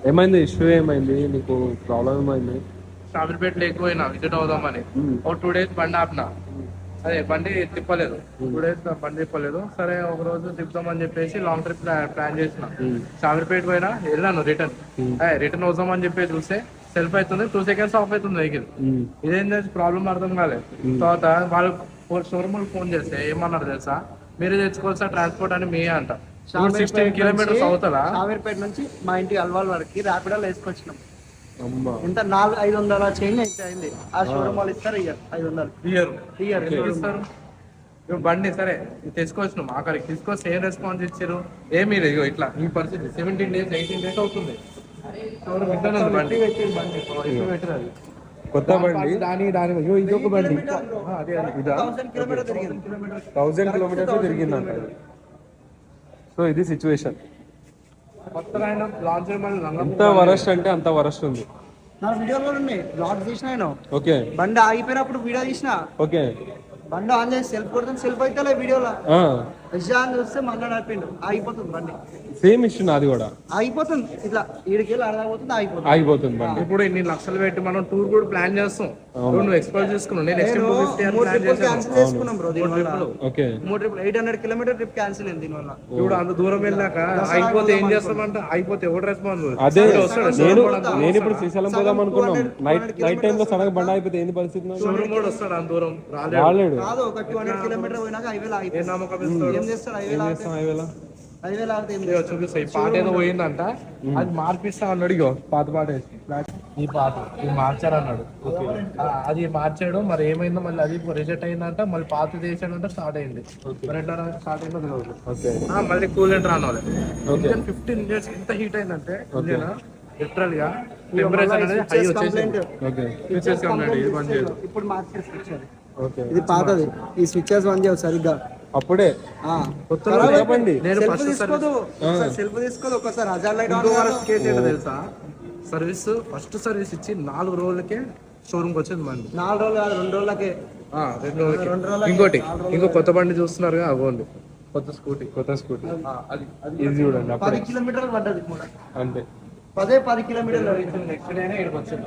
ఏమైంది? ఇష్యూ ఏమైంది? నీకు ప్రాబ్లం ఏమైంది? షామీర్పేటలో ఎక్కువైనా విజిట్ అవుదామని ఒక 2 days బండి ఆపిన. అదే బండి తిప్పలేదు, 2 days బండి తిప్పలేదు. సరే ఒక రోజు తిప్పుదామని చెప్పేసి లాంగ్ ట్రిప్ ప్లాన్ చేసిన. షామీర్పేట పోయినా, వెళ్ళాను రిటర్న్ అవుదామని చెప్పేసి చూస్తే సెల్ఫ్ అవుతుంది, 2 seconds ఆఫ్ అవుతుంది వెహికల్. ఇదేం ప్రాబ్లం అర్థం కాలేదు. తర్వాత వాళ్ళు షోరూమ్ ఫోన్ చేస్తే ఏమన్నారు తెలుసా, మీరే తెచ్చుకోవాల్సిన ట్రాన్స్పోర్ట్ అని మీ అంట. 16 kilometers అవుతుందా షామీర్పేట నుంచి మా ఇంటి అల్వాల్ వరకు ర్యాపిడోలో వేసుకొచ్చినాం. ఎంత 500 చేంజ్ అయితే అయింది. ఆ షోరూమ్ వాళ్ళు ఇస్తారు 500 ఇస్తారు. బండి సరే తెచ్చుకోవచ్చు, ఆఖరికి తీసుకొచ్చి ఏం రెస్పాన్స్ ఇచ్చారు ఏమీ లేదు. ఇట్లా ఈ పరిస్థితి 17 days 18 days అవుతుంది. బండి కొత్త బండి దాని ఇదొక బండి 1000 kilometers తిరిగిందంట. సో ఇది సిచ్యువేషన్. ఎంత వరస్ట్ అంటే అంత వరస్ట్ ఉంది. నా వీడియోలో ఉన్నాయి, బ్లాగ్ తీసిన. ఓకే, బండి ఆగిపోయినప్పుడు వీడియో తీసిన. ఓకే, బండి ఆన్ చేసి సెల్ఫ్ కొడుతుంది, సెల్ఫ్ అయితే వీడియోలో అని చూస్తే మళ్ళీ నడిపిండు, ఆగిపోతుంది బండి. సేమ్ ఇష్యూ నాది కూడా, ఆగిపోతుంది. ఇట్లా ఈడికెళ్ళి అడగబోతుంది, ఆగిపోతుంది బండి. ఇప్పుడు ఇన్ని లక్షలు పెట్టి మనం టూర్ కూడా ప్లాన్ చేస్తాం. నువ్వు ఎక్స్ప్లోర్ చేసుకున్నావు, నేను క్యాన్సిల్ చేసుకున్నాం బ్రో. 800 kilometer ట్రిప్ క్యాన్సిల్ అయింది దీనివల్ల. ఇప్పుడు అంత దూరం వెళ్ళాక అయిపోతే ఏం చేస్తామంటే, అయిపోతే ఎవరు రెస్పాన్స్? అదే నేను ఇప్పుడు శ్రీశైలం పోదాం అనుకున్నాం. నైట్ టైం లో సడన్ బండి అయిపోతే ఏంది పరిస్థితి? షోరూమ్ కూడా వస్తాడు అంత దూరం రాలేడు. కాదు, ఒక 200 kilometer పోయినాక హైవేలో ఆగిపోయింది. ఏం చేస్తాడు హైవేలో? చూపిస్తా. ఈ పాట ఏదో పోయిందంట, అది మార్పిస్తా అన్నాడు. ఇగో పాత పాట ఈ పాట ఇది మార్చారు అన్నాడు. అది మార్చాడు, మరి ఏమైందో మళ్ళీ అది రిజెక్ట్ అయిందంట. మళ్ళీ పాత చేసాడంట, స్టార్ట్ అయింది. మరి ఎట్లా స్టార్ట్ అయిందో తెలియదు. మళ్ళీ కూలెంట్ రావాలి. 15 days ఎంత హీట్ అయిందంటే లిటరల్ గా టెంపరేచర్ అనేది హై వచ్చేసింది. ఇప్పుడు మార్చారు స్విచ్. ఇది పాతది, ఈ స్విచ్చెస్ బంద్ చేయవు సరిగ్గా. అప్పుడే సెల్ఫ్ తీసుకోదు ఒకసారి. హజార్ లైట్ తెలుసా, సర్వీస్ ఫస్ట్ సర్వీస్ ఇచ్చి 4 రోజులకే షోరూమ్ కి వచ్చింది బండి. 4 రోజులు కాదు, 2 రోజులకే. 2 రోజులకి. ఇంకో కొత్త బండి చూస్తున్నారు, అవ్వండి కొత్త స్కూటీ. ఇది చూడండి, 10 kilometers పడ్డది. అంతే, 10 kilometers. నెక్స్ట్ డేనే ఇక్కడికి వచ్చింది.